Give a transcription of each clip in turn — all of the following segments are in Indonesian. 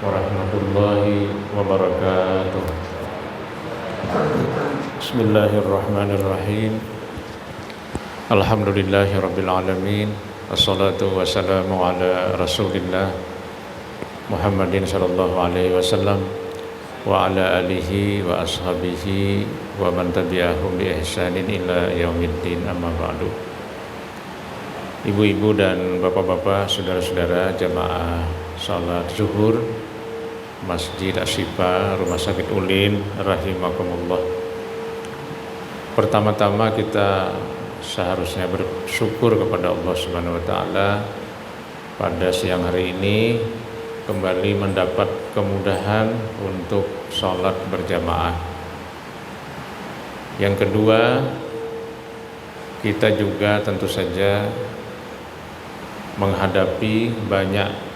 Warahmatullahi wabarakatuh. Bismillahirrahmanirrahim. Alhamdulillahi rabbil alamin. Assalatu wassalamu ala rasulillah Muhammadin sallallahu alaihi wasallam wa ala alihi wa ashabihi wa man tabi'ahum bi ihsanin ila yaumiddin, amma ba'du. Ibu-ibu dan bapak-bapak, saudara-saudara jamaah salat zuhur Masjid Asyifa Rumah Sakit Ulin rahimakumullah. Pertama-tama kita seharusnya bersyukur kepada Allah Subhanahu wa taala pada siang hari ini kembali mendapat kemudahan untuk sholat berjamaah. Yang kedua, kita juga tentu saja menghadapi banyak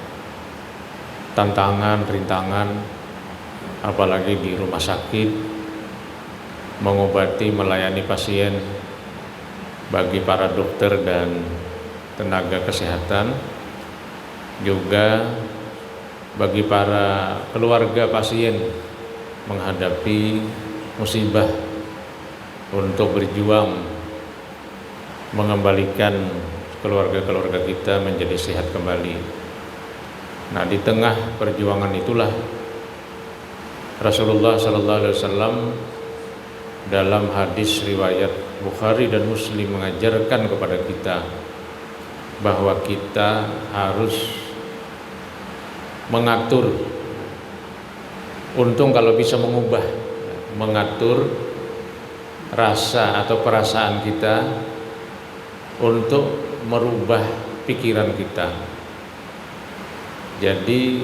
tantangan, rintangan, apalagi di rumah sakit, mengobati, melayani pasien, bagi para dokter dan tenaga kesehatan, juga bagi para keluarga pasien menghadapi musibah untuk berjuang mengembalikan keluarga-keluarga kita menjadi sehat kembali. Nah, di tengah perjuangan itulah Rasulullah sallallahu alaihi wasallam dalam hadis riwayat Bukhari dan Muslim mengajarkan kepada kita bahwa kita harus mengatur, untung kalau bisa mengatur rasa atau perasaan kita untuk merubah pikiran kita. Jadi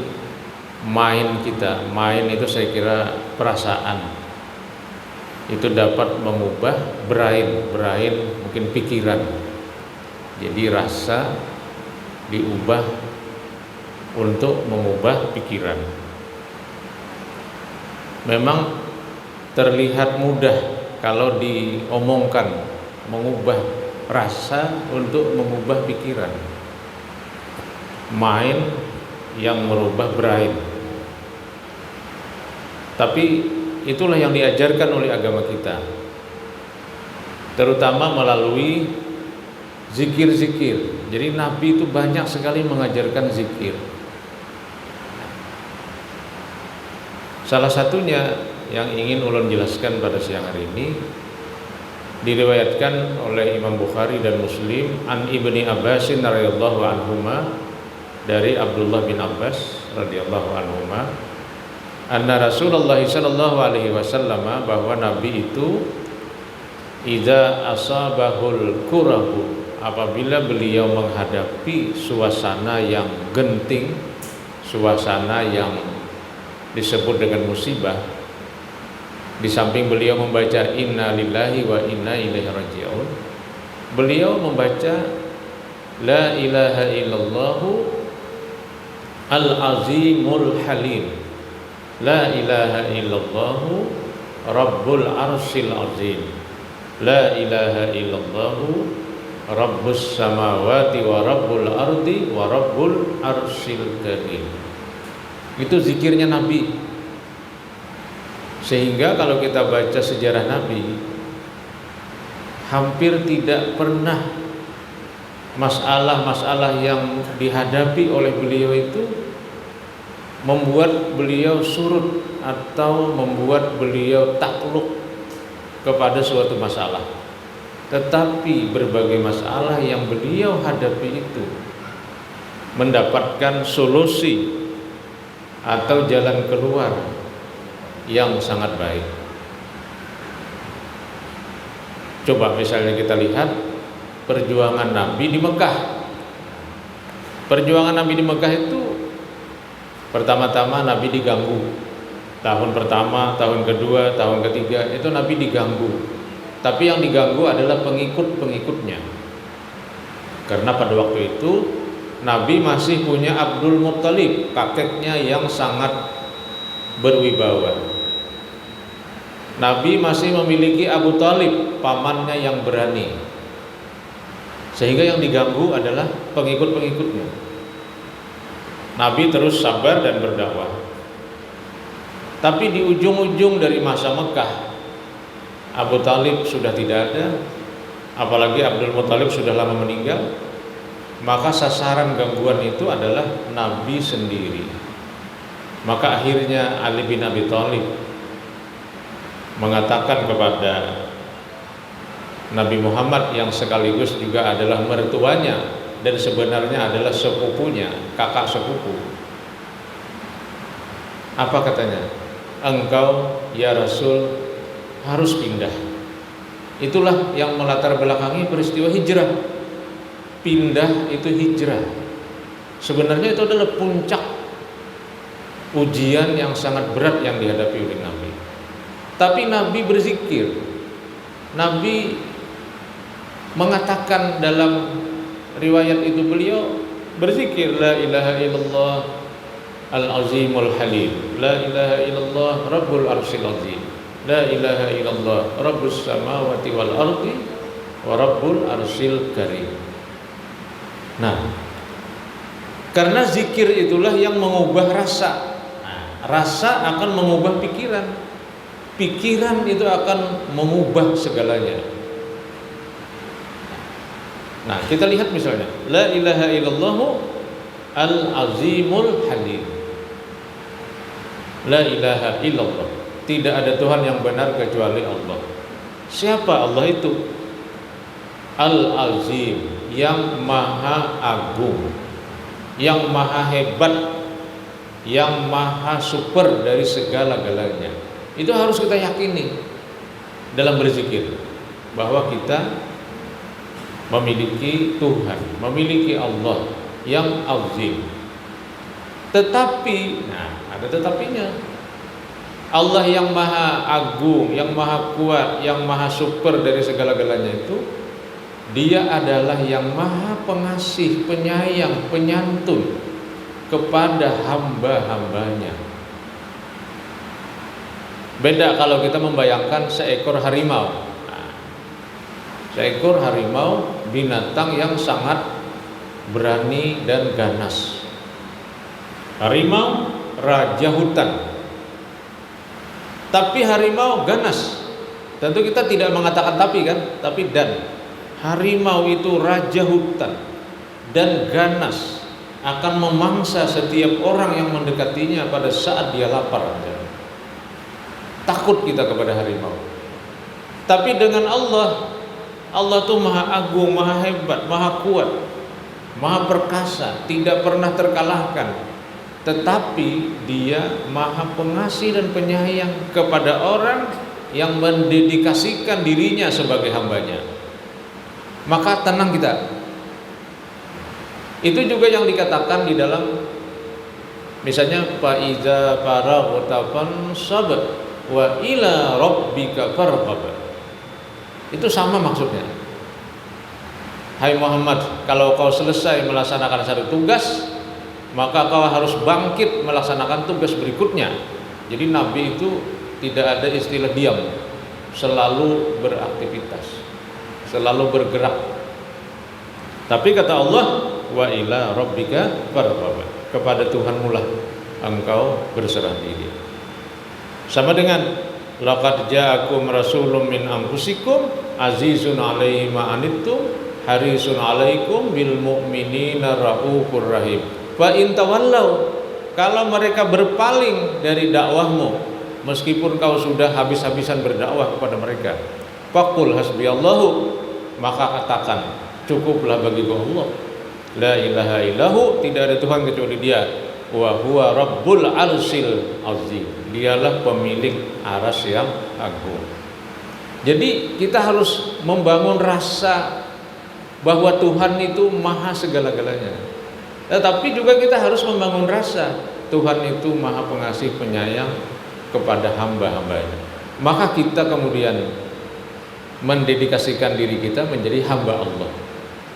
main itu saya kira perasaan itu dapat mengubah brain mungkin pikiran. Jadi rasa diubah untuk mengubah pikiran. Memang terlihat mudah kalau diomongkan, mengubah rasa untuk mengubah pikiran. Main yang merubah brain. Tapi itulah yang diajarkan oleh agama kita, terutama melalui zikir-zikir. Jadi Nabi itu banyak sekali mengajarkan zikir. Salah satunya yang ingin ulun jelaskan pada siang hari ini diriwayatkan oleh Imam Bukhari dan Muslim an Ibni Abbasin radhiyallahu anhuma, dari Abdullah bin Abbas radhiyallahu anhuma, anna Rasulullah sallallahu alaihi wasallam, bahwa Nabi itu idza asabahul kurabu, apabila beliau menghadapi suasana yang genting, suasana yang disebut dengan musibah, di samping beliau membaca inna lillahi wa inna ilaihi raji'un, beliau membaca la ilaha illallahu al-azimul halim, la ilaha illallahu rabbul arsyil azim, la ilaha illallahu rabbus samawati wa rabbul ardi wa rabbul arsyil karim. Itu zikirnya Nabi. Sehingga kalau kita baca sejarah Nabi, hampir tidak pernah masalah-masalah yang dihadapi oleh beliau itu membuat beliau surut atau membuat beliau takluk kepada suatu masalah. Tetapi berbagai masalah yang beliau hadapi itu mendapatkan solusi atau jalan keluar yang sangat baik. Coba misalnya kita lihat perjuangan Nabi di Mekah. Perjuangan Nabi di Mekah itu pertama-tama Nabi diganggu. Tahun pertama, tahun kedua, tahun ketiga itu Nabi diganggu. Tapi yang diganggu adalah pengikut-pengikutnya. Karena pada waktu itu Nabi masih punya Abdul Muttalib, kakeknya yang sangat berwibawa. Nabi masih memiliki Abu Talib, pamannya yang berani. Sehingga yang diganggu adalah pengikut-pengikutnya. Nabi terus sabar dan berdakwah. Tapi di ujung-ujung dari masa Mekah, Abu Talib sudah tidak ada, apalagi Abdul Muthalib sudah lama meninggal. Maka sasaran gangguan itu adalah Nabi sendiri. Maka akhirnya Ali bin Abi Thalib mengatakan kepada Nabi Muhammad yang sekaligus juga adalah mertuanya dan sebenarnya adalah sepupunya, kakak sepupu. Apa katanya? Engkau ya Rasul harus pindah. Itulah yang melatar belakangi peristiwa hijrah. Pindah itu hijrah. Sebenarnya itu adalah puncak ujian yang sangat berat yang dihadapi oleh Nabi. Tapi Nabi berzikir. Nabi mengatakan dalam riwayat itu beliau berzikir, la ilaha illallah al-azimul halim, la ilaha illallah rabbul arsyil azim, la ilaha illallah rabbus samawati wal ardi wa rabbul arsyil karim. Nah, karena zikir itulah yang mengubah rasa. Rasa akan mengubah pikiran. Pikiran itu akan mengubah segalanya. Nah, kita lihat misalnya, la ilaha illallah al-azimul halim. La ilaha illallah, tidak ada Tuhan yang benar kecuali Allah. Siapa Allah itu? Al-azim, yang maha agung, yang maha hebat, yang maha super dari segala-galanya. Itu harus kita yakini dalam berzikir, bahwa kita memiliki Tuhan, memiliki Allah yang azim. Tetapi, nah ada tetapinya, Allah yang maha agung, yang maha kuat, yang maha super dari segala-galanya itu, Dia adalah yang maha pengasih, penyayang, penyantun kepada hamba-hambanya. Beda kalau kita membayangkan seekor harimau. Nah, seekor harimau binatang yang sangat berani dan ganas. Harimau raja hutan. Tapi harimau ganas. Tentu kita tidak mengatakan tapi kan, tapi dan. Harimau itu raja hutan dan ganas, akan memangsa setiap orang yang mendekatinya pada saat dia lapar. Takut kita kepada harimau. Tapi dengan Allah, Allah itu maha agung, maha hebat, maha kuat, maha perkasa, tidak pernah terkalahkan. Tetapi Dia maha pengasih dan penyayang kepada orang yang mendedikasikan dirinya sebagai hambanya. Maka tenang kita. Itu juga yang dikatakan di dalam, misalnya faiza faraghta fansab wa ila rabbika farghab. Itu sama maksudnya. Hai Muhammad, kalau kau selesai melaksanakan satu tugas, maka kau harus bangkit melaksanakan tugas berikutnya. Jadi Nabi itu tidak ada istilah diam, selalu beraktivitas, selalu bergerak. Tapi kata Allah, wa ila rabbika farghab, kepada Tuhanmu lah engkau berserah diri. Sama dengan laqad ja'akum rasulun min anfusikum azizun 'alaihi ma anittum harisun 'alaikum bil mu'minina raufur rahim. Fa in tawallau, kalau mereka berpaling dari dakwahmu, meskipun kau sudah habis-habisan berdakwah kepada mereka, faqul hasbiyallahu, maka katakan cukuplah bagiku Allah, la ilaha illahu, tidak ada Tuhan kecuali Dia, wa huwa rabbul arsyil azim, Dialah pemilik aras yang agung. Jadi kita harus membangun rasa bahwa Tuhan itu maha segala-galanya. Tetapi juga kita harus membangun rasa Tuhan itu maha pengasih, penyayang kepada hamba-hambanya. Maka kita kemudian mendedikasikan diri kita menjadi hamba Allah.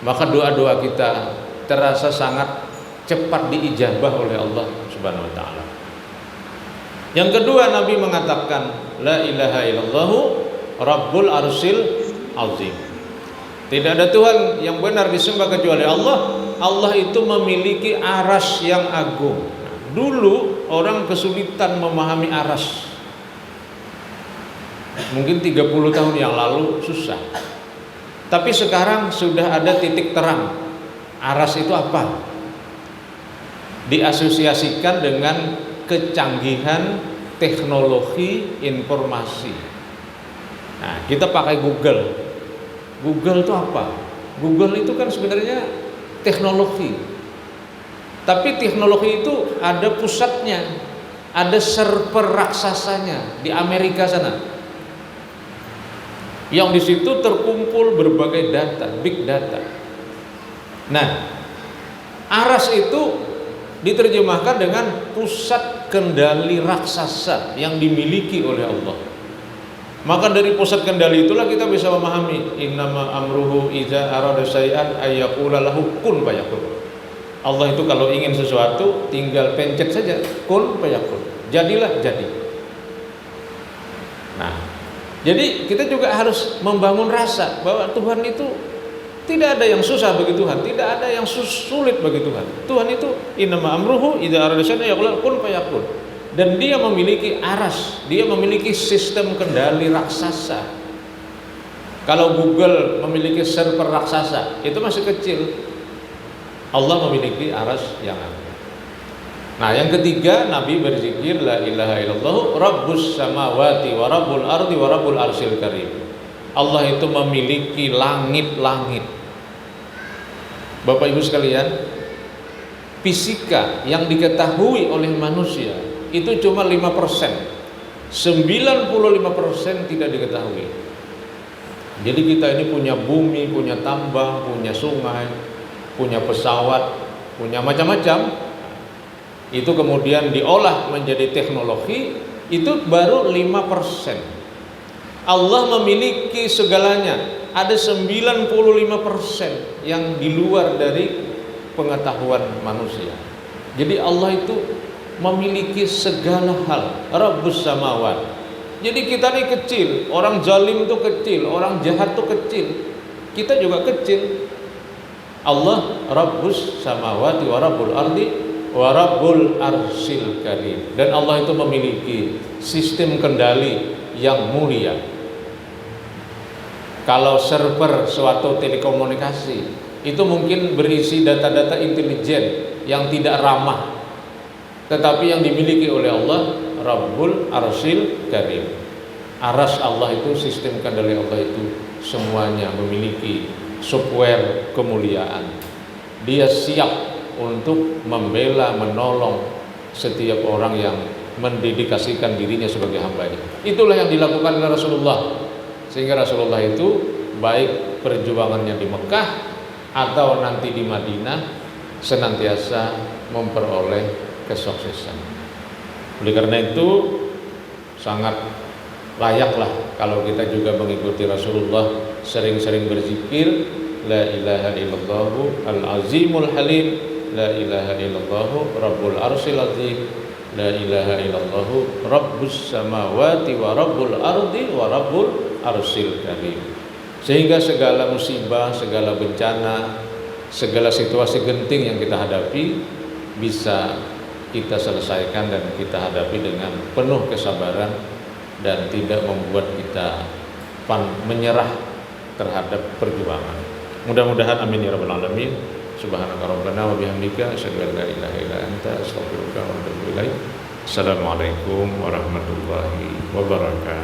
Maka doa-doa kita terasa sangat cepat diijabah oleh Allah Subhanahu wa taala. Yang kedua, Nabi mengatakan la ilaha illallah rabbul arsyil azim. Tidak ada Tuhan yang benar disembah kecuali Allah. Allah itu memiliki aras yang agung. Dulu orang kesulitan memahami aras. Mungkin 30 tahun yang lalu susah. Tapi sekarang sudah ada titik terang. Aras itu apa? Diasosiasikan dengan kecanggihan teknologi informasi. Nah, kita pakai Google. Google itu apa? Google itu kan sebenarnya teknologi. Tapi teknologi itu ada pusatnya, ada server raksasanya di Amerika sana. Yang di situ terkumpul berbagai data, big data. Nah, aras itu diterjemahkan dengan pusat kendali raksasa yang dimiliki oleh Allah. Maka dari pusat kendali itulah kita bisa memahami innama amruhu idza arada syai'an ayyaqula lahu kun fayakun. Allah itu kalau ingin sesuatu tinggal pencet saja kun fayakun. Jadilah jadi. Nah, jadi kita juga harus membangun rasa bahwa Tuhan itu tidak ada yang susah bagi Tuhan, tidak ada yang sulit bagi Tuhan. Tuhan itu innama amruhu idza arada syai'an ayyaqula kun fayakun. Dan dia memiliki aras, dia memiliki sistem kendali raksasa. Kalau Google memiliki server raksasa, itu masih kecil. Allah memiliki aras yang agung. Nah, yang ketiga, Nabi berzikir la ilaha illallah rabbus samawati wa rabbul ardi wa rabbul arsyil karim. Allah itu memiliki langit-langit. Bapak Ibu sekalian, fisika yang diketahui oleh manusia itu cuma 5%. 95% tidak diketahui. Jadi kita ini punya bumi, punya tambang, punya sungai, punya pesawat, punya macam-macam. Itu kemudian diolah menjadi teknologi, itu baru 5%. Allah memiliki segalanya. Ada 95% yang di luar dari pengetahuan manusia. Jadi Allah itu memiliki segala hal. Rabbus samawat. Jadi kita ini kecil, orang zalim itu kecil, orang jahat itu kecil, kita juga kecil. Allah Rabbus samawati wa rabbul ardi wa rabbul arsyil karim. Dan Allah itu memiliki sistem kendali yang mulia. Kalau server suatu telekomunikasi itu mungkin berisi data-data intelijen yang tidak ramah, tetapi yang dimiliki oleh Allah Rabbul Arsyil Karim. Aras Allah itu, sistem kendali Allah itu semuanya memiliki software kemuliaan. Dia siap untuk membela, menolong setiap orang yang mendedikasikan dirinya sebagai hambanya. Itulah yang dilakukan oleh Rasulullah. Sehingga Rasulullah itu baik perjuangannya di Mekah atau nanti di Madinah senantiasa memperoleh kesuksesan. Oleh karena itu sangat layaklah kalau kita juga mengikuti Rasulullah, sering-sering berzikir la ilaha illallah al-azimul halim, la ilaha illallah rabbul arsyil azim, la ilaha illallah rabbus samawati wa rabbul ardi wa rabbul arsyil karim. Sehingga segala musibah, segala bencana, segala situasi genting yang kita hadapi bisa kita selesaikan dan kita hadapi dengan penuh kesabaran dan tidak membuat kita menyerah terhadap perjuangan. Mudah-mudahan amin ya rabbal alamin. Subhanaka rabbana wa bihamdika asyhadu an la ilaha illa anta astaghfiruka wa atubu ilaik. Assalamualaikum warahmatullahi wabarakatuh.